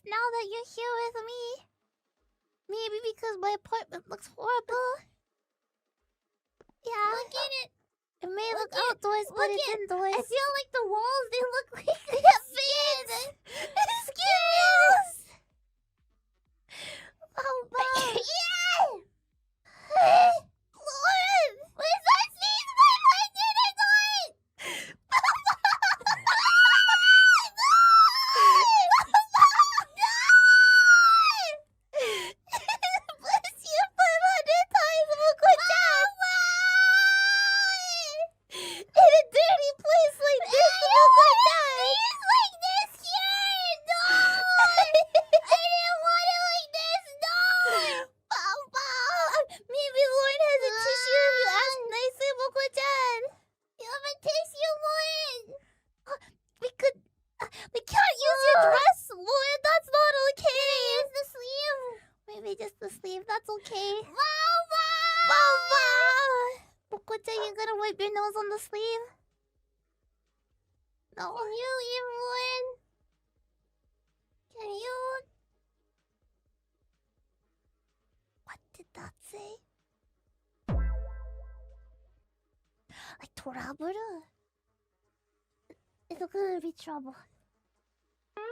now that you're here with me. Maybe because my apartment looks horrible. Yeah. Look at it. It may look outdoors, but it's indoors. I feel like the walls, they look like skins. Skins! Oh, wow. Yeah! Lauren! What is that sneeze? Why did I do it? Bless you 500 times, Mococo-chan! In a dirty place like this, Mococo-chan! It's like this here! No! I didn't want it like this! No! Maybe Lauren has a tissue if you ask nicely, Mococo-chan! You have a tissue, Lauren! We can't use your dress, Lauren! That's not okay! Use the sleeve! Maybe just the sleeve, that's okay. Mama! Mama! Mococo-chan, you gonna wipe your nose on the sleeve? No. Can you leave, Lauren? Can you? What did that say? Like trouble? It's gonna be trouble. Oh!